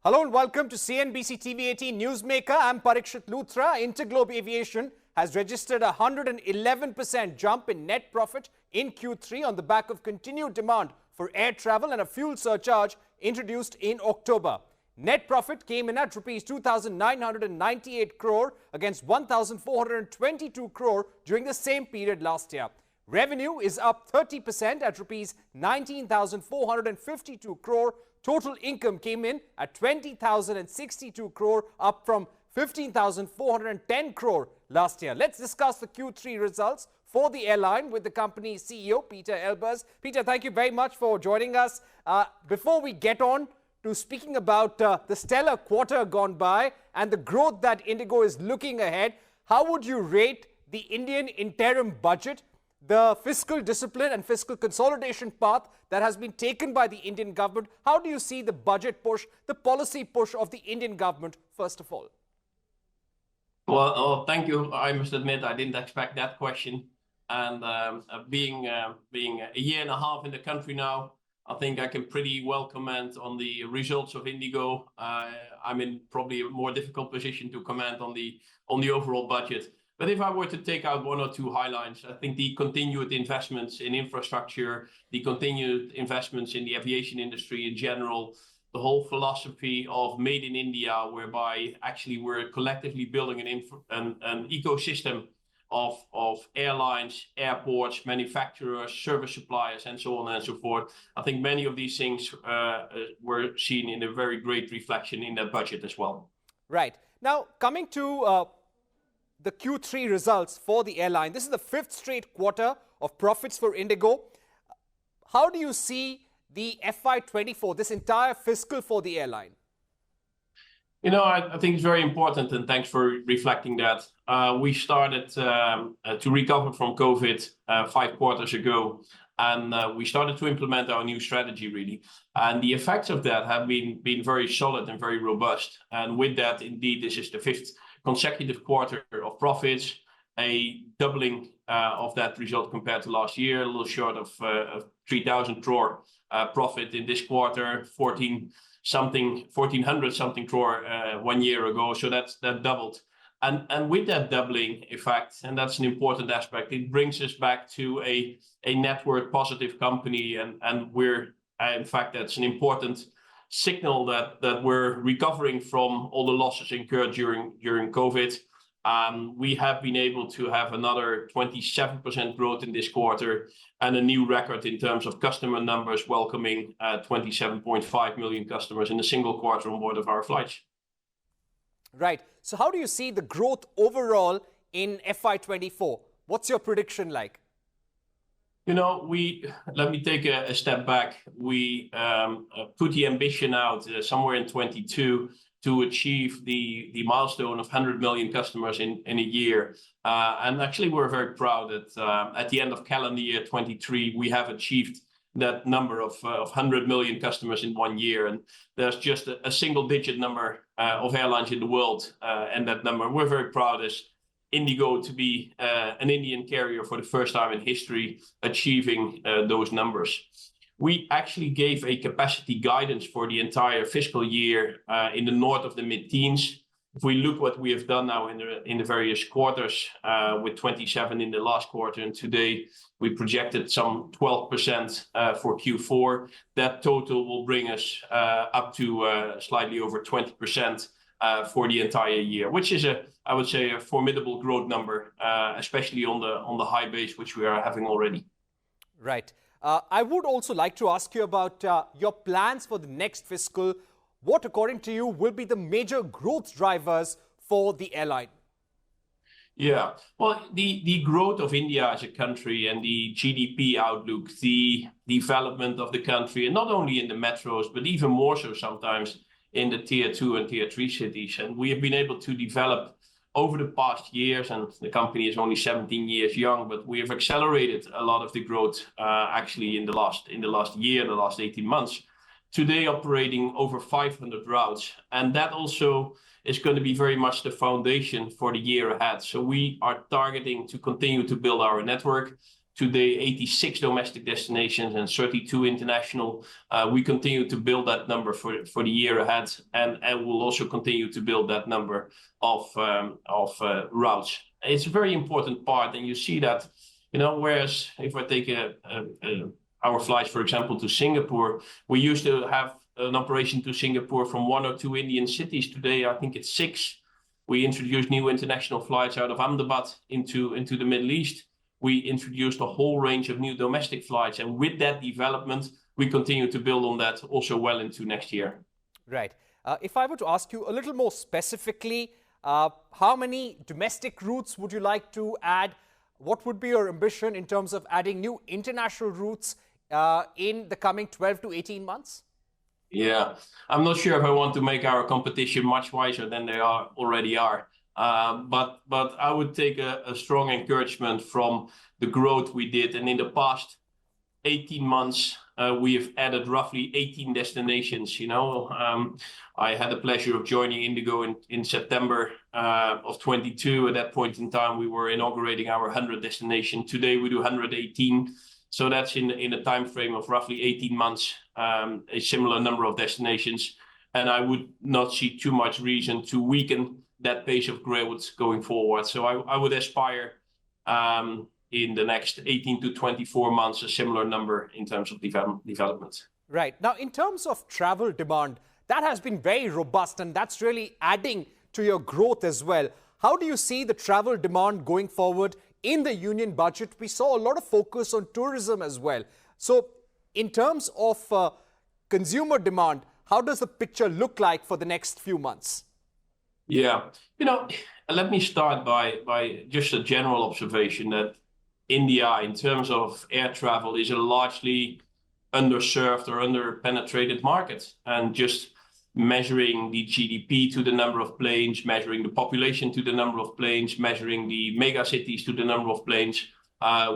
Hello and welcome to CNBC TV18 Newsmaker. I'm Parikshit. Luthra. Interglobe Aviation has registered a 111% jump in net profit in Q3 on the back of continued demand for air travel and a fuel surcharge introduced in October. Net profit came in at rupees 2,998 crore against 1,422 crore during the same period last year. Revenue is up 30% at rupees 19,452 crore. Total income came in at 20,062 crore, up from 15,410 crore last year. Let's discuss the Q3 results for the airline with the company's CEO, Pieter Elbers. Pieter, thank you very much for joining us. Before we get on to speaking about the stellar quarter gone by and the growth that Indigo is looking ahead, how would you rate the Indian interim budget, the fiscal discipline and fiscal consolidation path that has been taken by the Indian government? How do you see the budget push, the policy push of the Indian government, first of all? Well, thank you. I must admit, I didn't expect that question. And being a year and a half in the country now, I think I can pretty well comment on the results of Indigo. I'm in probably a more difficult position to comment on the overall budget. But if I were to take out one or two highlights, I think the continued investments in infrastructure, the continued investments in the aviation industry in general, the whole philosophy of Made in India, whereby actually we're collectively building an ecosystem of airlines, airports, manufacturers, service suppliers, and so on and so forth. I think many of these things were seen in a very great reflection in that budget as well. Right. Now, coming to the Q3 results for the airline. This is the fifth straight quarter of profits for Indigo. How do you see the FY24, this entire fiscal for the airline? You know, I think it's very important, and thanks for reflecting that. We started to recover from COVID 5 quarters ago, and we started to implement our new strategy, really. And the effects of that have been very solid and very robust. And with that, indeed, this is the fifth consecutive quarter of profits, a doubling of that result compared to last year, a little short of 3,000 crore profit in this quarter, 1,400 something crore 1 year ago. So that doubled. And with that doubling effect, and that's an important aspect, it brings us back to a network positive company. And we're, in fact, that's an important signal that we're recovering from all the losses incurred during COVID. We have been able to have another 27% growth in this quarter and a new record in terms of customer numbers, welcoming 27.5 million customers in a single quarter on board of our flights. Right. So how do you see the growth overall in FY24? What's your prediction like? You know, let me take a step back. We put the ambition out somewhere in 22 to achieve the milestone of 100 million customers in a year. And actually, we're very proud that at the end of calendar year 23, we have achieved that number of 100 million customers in 1 year. And there's just a single digit number of airlines in the world. And that number, we're very proud as Indigo to be an Indian carrier for the first time in history, achieving those numbers. We actually gave a capacity guidance for the entire fiscal year in the north of the mid-teens. If we look what we have done now in the various quarters, with 27 in the last quarter, and today we projected some 12% for Q4. That total will bring us up to slightly over 20% for the entire year, which is I would say, a formidable growth number, especially on the high base which we are having already. Right. I would also like to ask you about your plans for the next fiscal. What, according to you, will be the major growth drivers for the airline? Yeah, well, the growth of India as a country and the GDP outlook, the development of the country, and not only in the metros, but even more so sometimes in the tier 2 and tier 3 cities. And we have been able to develop over the past years, and the company is only 17 years young, but we have accelerated a lot of the growth actually in the last year, the last 18 months. Today operating over 500 routes, and that also is going to be very much the foundation for the year ahead. So we are targeting to continue to build our network, Today, 86 domestic destinations and 32 international. We continue to build that number for the year ahead, and we'll also continue to build that number of routes. It's a very important part, and you see that, you know, whereas if I take our flights, for example, to Singapore, we used to have an operation to Singapore from 1 or 2 Indian cities. Today, I think it's 6. We introduced new international flights out of Ahmedabad into the Middle East. We introduced a whole range of new domestic flights. And with that development, we continue to build on that also well into next year. Right. If I were to ask you a little more specifically, how many domestic routes would you like to add? What would be your ambition in terms of adding new international routes in the coming 12 to 18 months? Yeah, I'm not sure if I want to make our competition much wiser than they already are. But I would take a strong encouragement from the growth we did. And in the past 18 months, we have added roughly 18 destinations. You know, I had the pleasure of joining Indigo in September of 22. At that point in time, we were inaugurating our 100th destination. Today, we do 118. So that's in a time frame of roughly 18 months, a similar number of destinations. And I would not see too much reason to weaken that pace of growth going forward. So I would aspire in the next 18 to 24 months, a similar number in terms of development. Right. Now, in terms of travel demand, that has been very robust, and that's really adding to your growth as well. How do you see the travel demand going forward in the union budget? We saw a lot of focus on tourism as well. So in terms of consumer demand, how does the picture look like for the next few months? Yeah, you know, let me start by just a general observation that India, in terms of air travel, is a largely underserved or underpenetrated market. And just measuring the GDP to the number of planes, measuring the population to the number of planes, measuring the megacities to the number of planes,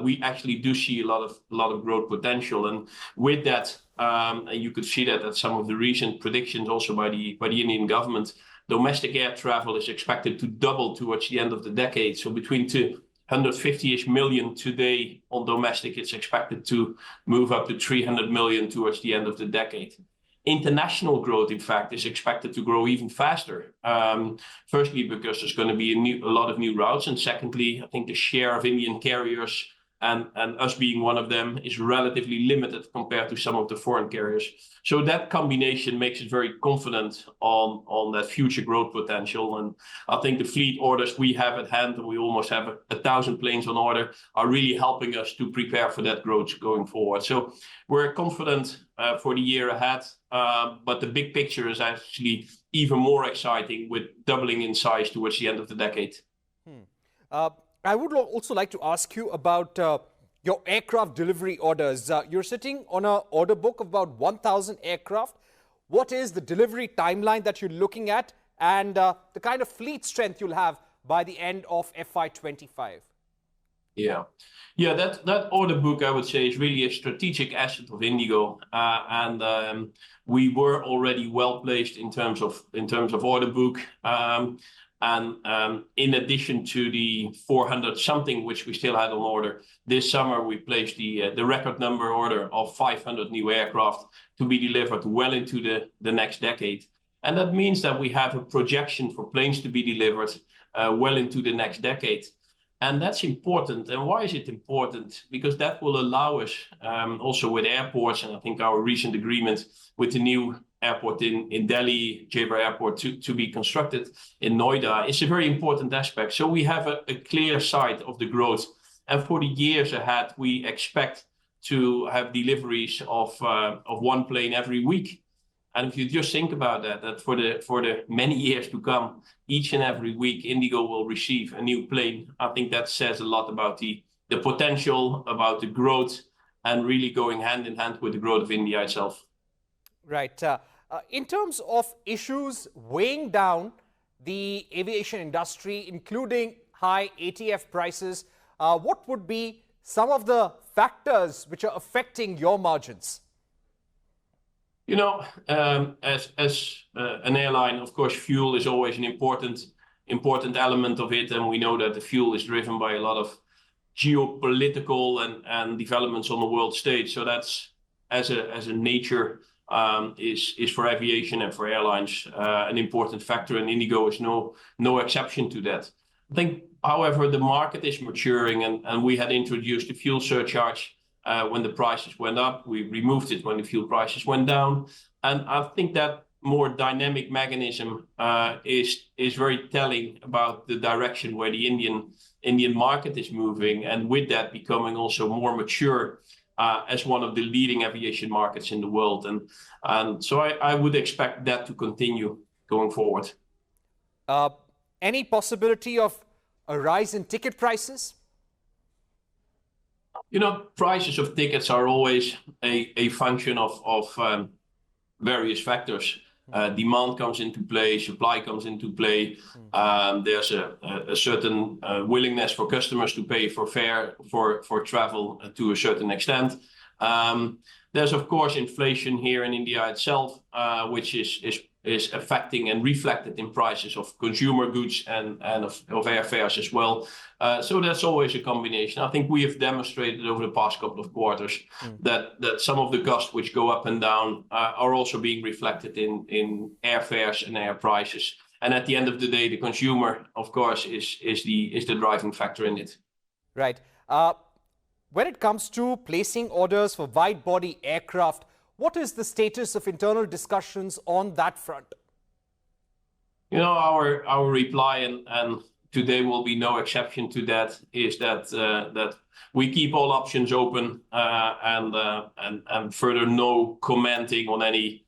we actually do see a lot of growth potential. And with that, and you could see that at some of the recent predictions also by the Indian government, domestic air travel is expected to double towards the end of the decade. So between 250-ish million today on domestic, it's expected to move up to 300 million towards the end of the decade. International growth, in fact, is expected to grow even faster. Firstly, because there's going to be a lot of new routes. And secondly, I think the share of Indian carriers and us being one of them is relatively limited compared to some of the foreign carriers. So that combination makes us very confident on that future growth potential. And I think the fleet orders we have at hand, and we almost have 1,000 planes on order, are really helping us to prepare for that growth going forward. So we're confident for the year ahead, but the big picture is actually even more exciting with doubling in size towards the end of the decade. I would also like to ask you about your aircraft delivery orders. You're sitting on an order book of about 1,000 aircraft. What is the delivery timeline that you're looking at, and the kind of fleet strength you'll have by the end of FY25? Yeah, that order book, I would say, is really a strategic asset of Indigo, and we were already well placed in terms of order book. And in addition to the 400 something which we still had on order, this summer we placed the record number order of 500 new aircraft to be delivered well into the next decade. And that means that we have a projection for planes to be delivered well into the next decade. And that's important. And why is it important? Because that will allow us also with airports, and I think our recent agreement with the new airport in Delhi, Jebra Airport, to be constructed in Noida, is a very important aspect. So we have a clear sight of the growth. And for the years ahead, we expect to have deliveries of one plane every week. And if you just think about that for the many years to come, each and every week, Indigo will receive a new plane. I think that says a lot about the potential, about the growth, and really going hand in hand with the growth of India itself. Right. In terms of issues weighing down the aviation industry, including high ATF prices, what would be some of the factors which are affecting your margins? You know, as an airline, of course, fuel is always an important element of it, and we know that the fuel is driven by a lot of geopolitical and developments on the world stage. So that's as a nature is for aviation and for airlines an important factor, and Indigo is no exception to that. I think, however, the market is maturing, and we had introduced a fuel surcharge when the prices went up. We removed it when the fuel prices went down, and I think that more dynamic mechanism is very telling about the direction where the Indian market is moving, and with that becoming also more mature as one of the leading aviation markets in the world. And so I would expect that to continue going forward. Any possibility of a rise in ticket prices? Prices of tickets are always a function of various factors. Demand comes into play, supply comes into play. There's a certain willingness for customers to pay for fare for travel to a certain extent. There's of course inflation here in India itself, which is affecting and reflected in prices of consumer goods and of airfares as well. So that's always a combination. I think we have demonstrated over the past couple of quarters that some of the costs which go up and down are also being reflected in airfares and air prices. And at the end of the day, the consumer, of course, is the driving factor in it. Right. When it comes to placing orders for wide-body aircraft, what is the status of internal discussions on that front? Our reply, and today will be no exception to that, is that we keep all options open, and further no commenting on any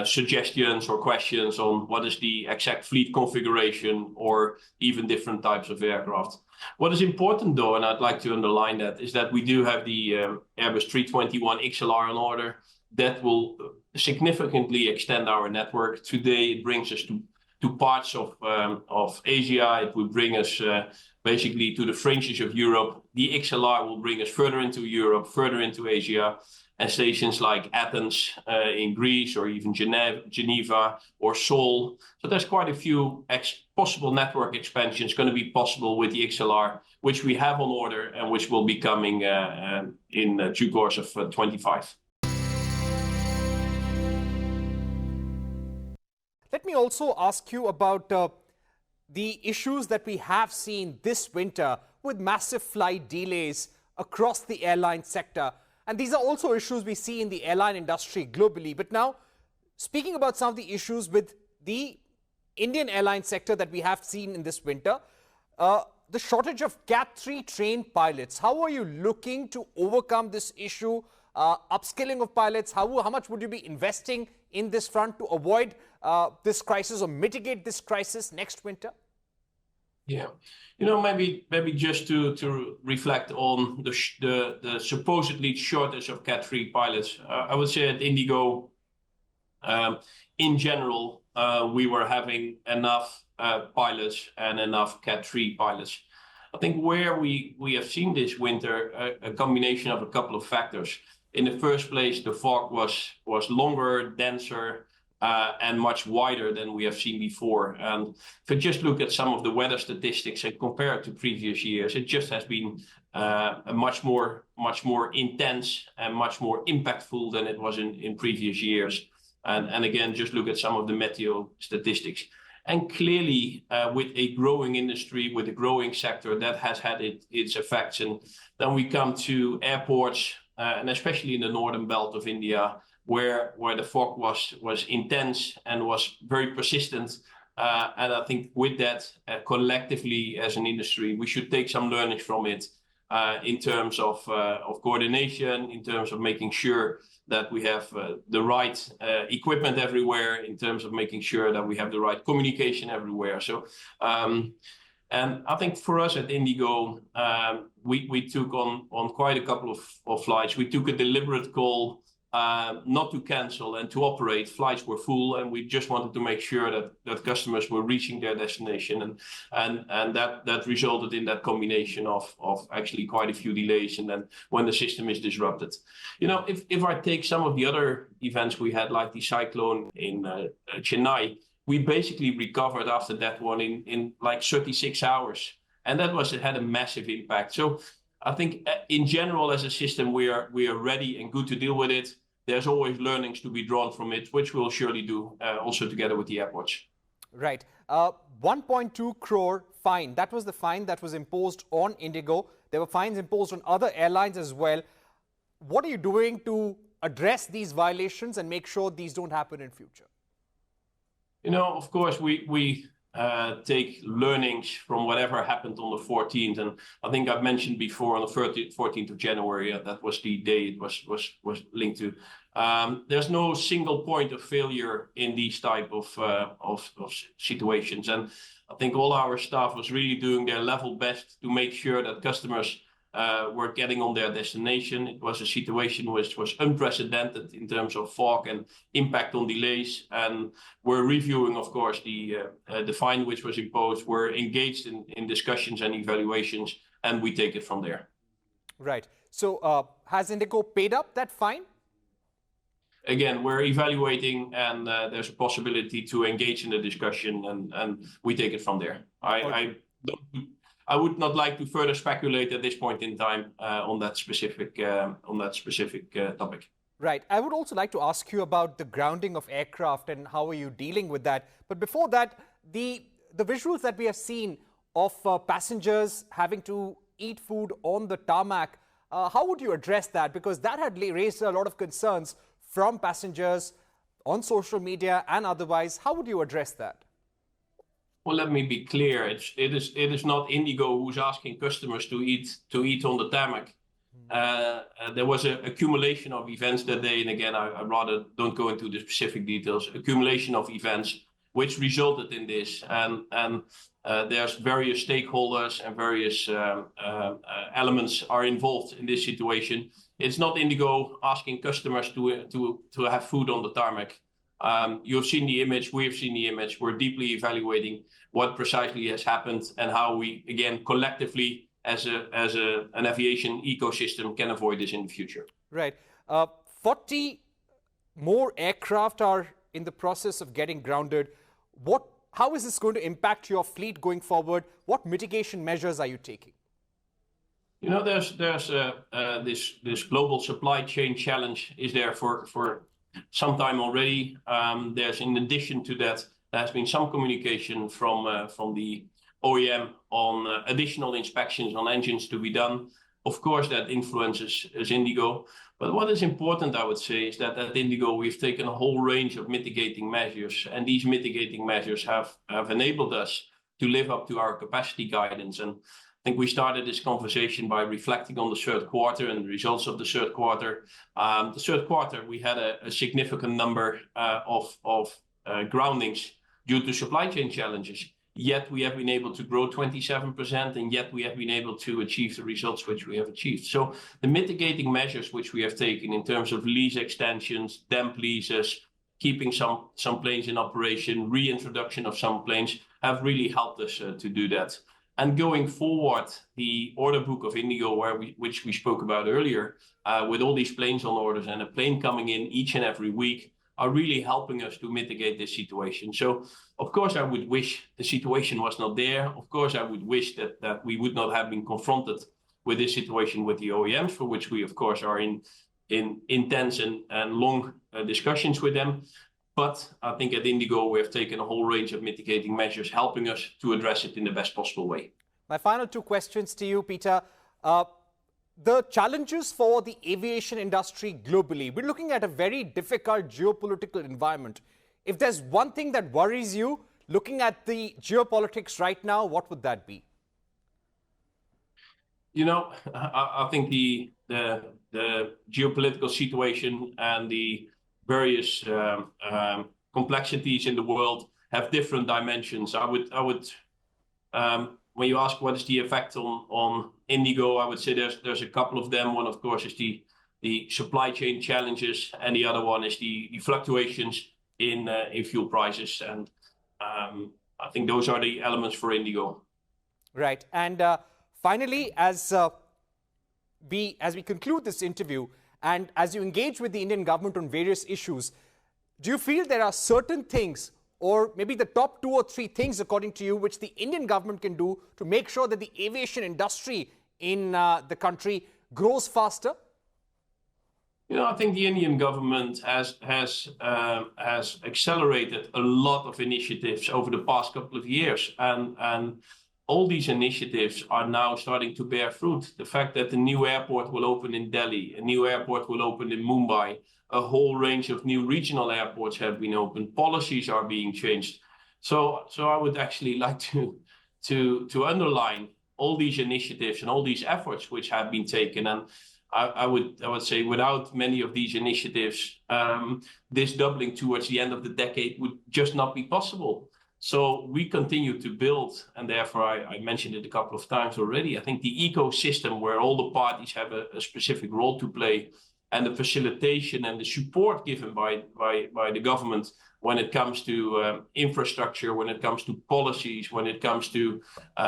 suggestions or questions on what is the exact fleet configuration or even different types of aircraft. What is important though, and I'd like to underline that, is that we do have the Airbus 321 XLR on order. That will significantly extend our network. Today, it brings us to parts of Asia. It will bring us basically to the fringes of Europe. The XLR will bring us further into Europe, further into Asia, and stations like Athens in Greece, or even Geneva or Seoul. So there's quite a few possible network expansions going to be possible with the XLR, which we have on order and which will be coming in due course of 25. Let me also ask you about the issues that we have seen this winter with massive flight delays across the airline sector. And these are also issues we see in the airline industry globally. But now, speaking about some of the issues with the Indian airline sector that we have seen in this winter, the shortage of Cat 3 trained pilots, how are you looking to overcome this issue? Upskilling of pilots, how much would you be investing in this front to avoid this crisis or mitigate this crisis next winter? Yeah, maybe just to reflect on the supposedly shortage of Cat 3 pilots. I would say at Indigo, in general, we were having enough pilots and enough Cat 3 pilots. I think where we have seen this winter a combination of a couple of factors. In the first place, the fog was longer, denser, and much wider than we have seen before. And if you just look at some of the weather statistics and compare it to previous years, it just has been a much more intense and much more impactful than it was in previous years. And again, just look at some of the meteo statistics. And clearly, with a growing industry, with a growing sector, that has had its effects. And then we come to airports, and especially in the northern belt of India, where the fog was intense and was very persistent. And I think with that, collectively as an industry, we should take some learnings from it in terms of coordination, in terms of making sure that we have the right equipment everywhere, in terms of making sure that we have the right communication everywhere. So, and I think for us at Indigo, we took on quite a couple of flights. We took a deliberate call not to cancel and to operate. Flights were full, and we just wanted to make sure that customers were reaching their destination, and that resulted in that combination of actually quite a few delays, and then when the system is disrupted. If I take some of the other events we had, like the cyclone in Chennai, we basically recovered after that one in like 36 hours. And it had a massive impact. So I think in general, as a system, we are ready and good to deal with it. There's always learnings to be drawn from it, which we'll surely do also together with the airports. Right. 1.2 crore fine. That was the fine that was imposed on Indigo. There were fines imposed on other airlines as well. What are you doing to address these violations and make sure these don't happen in future? You know, of course, we take learnings from whatever happened on the 14th. And I think I've mentioned before on the 14th of January, that was the day it was linked to. There's no single point of failure in these type of situations. And I think all our staff was really doing their level best to make sure that customers were getting on their destination. It was a situation which was unprecedented in terms of fog and impact on delays. And we're reviewing, of course, the fine which was imposed. We're engaged in discussions and evaluations, and we take it from there. Right. So has Indigo paid up that fine? Again, we're evaluating, and there's a possibility to engage in the discussion, and we take it from there. I would not like to further speculate at this point in time on that specific topic. Right. I would also like to ask you about the grounding of aircraft and how are you dealing with that. But before that, the visuals that we have seen of passengers having to eat food on the tarmac, how would you address that? Because that had raised a lot of concerns from passengers on social media and otherwise. How would you address that? Well, let me be clear. It is not Indigo who's asking customers to eat on the tarmac. There was an accumulation of events that day, and again, I rather don't go into the specific details. Accumulation of events which resulted in this, and there's various stakeholders and various elements are involved in this situation. It's not Indigo asking customers to have food on the tarmac. You've seen the image, we've seen the image. We're deeply evaluating what precisely has happened and how we, again, collectively as an aviation ecosystem can avoid this in the future. Right. 40 more aircraft are in the process of getting grounded. How is this going to impact your fleet going forward? What mitigation measures are you taking? You know, there's this global supply chain challenge is there for some time already. There's, in addition to that, there has been some communication from the OEM on additional inspections on engines to be done. Of course, that influences Indigo. But what is important, I would say, is that at Indigo, we've taken a whole range of mitigating measures. And these mitigating measures have enabled us to live up to our capacity guidance. And I think we started this conversation by reflecting on the third quarter and the results of the third quarter. The third quarter, we had a significant number of groundings due to supply chain challenges. Yet we have been able to grow 27%, and yet we have been able to achieve the results which we have achieved. So the mitigating measures which we have taken in terms of lease extensions, damp leases, keeping some planes in operation, reintroduction of some planes have really helped us to do that. And going forward, the order book of Indigo, which we spoke about earlier, with all these planes on orders and a plane coming in each and every week, are really helping us to mitigate this situation. So, of course, I would wish the situation was not there. Of course, I would wish that we would not have been confronted with this situation with the OEMs, for which we, of course, are in intense and long discussions with them. But I think at Indigo, we have taken a whole range of mitigating measures, helping us to address it in the best possible way. My final two questions to you, Pieter. The challenges for the aviation industry globally. We're looking at a very difficult geopolitical environment. If there's one thing that worries you, looking at the geopolitics right now, what would that be? You know, I think the geopolitical situation and the various complexities in the world have different dimensions. I would when you ask what is the effect on Indigo, I would say there's a couple of them. One, of course, is the supply chain challenges, and the other one is the fluctuations in fuel prices. And I think those are the elements for Indigo. Right. And finally, as we conclude this interview, and as you engage with the Indian government on various issues, do you feel there are certain things, or maybe the top 2 or 3 things, according to you, which the Indian government can do to make sure that the aviation industry in the country grows faster? I think the Indian government has accelerated a lot of initiatives over the past couple of years, and all these initiatives are now starting to bear fruit. The fact that the new airport will open in Delhi, a new airport will open in Mumbai, a whole range of new regional airports have been opened, policies are being changed. So I would actually like to underline all these initiatives and all these efforts which have been taken. And I would say without many of these initiatives, this doubling towards the end of the decade would just not be possible. So we continue to build, and therefore I mentioned it a couple of times already. I think the ecosystem where all the parties have a specific role to play, and the facilitation and the support given by the government when it comes to infrastructure, when it comes to policies, when it comes to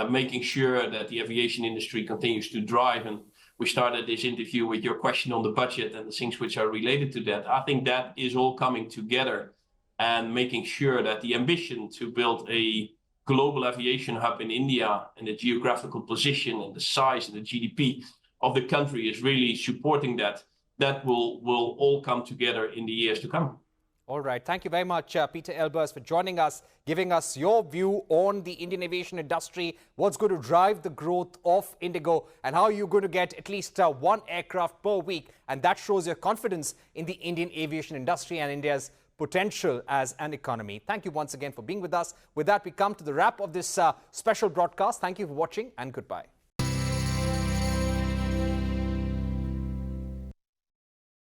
making sure that the aviation industry continues to drive. And we started this interview with your question on the budget and the things which are related to that. I think that is all coming together and making sure that the ambition to build a global aviation hub in India and the geographical position and the size and the GDP of the country is really supporting that. That will all come together in the years to come. All right. Thank you very much, Pieter Elbers, for joining us, giving us your view on the Indian aviation industry, what's going to drive the growth of Indigo, and how you're going to get at least one aircraft per week. And that shows your confidence in the Indian aviation industry and India's potential as an economy. Thank you once again for being with us. With that, we come to the wrap of this special broadcast. Thank you for watching, and goodbye.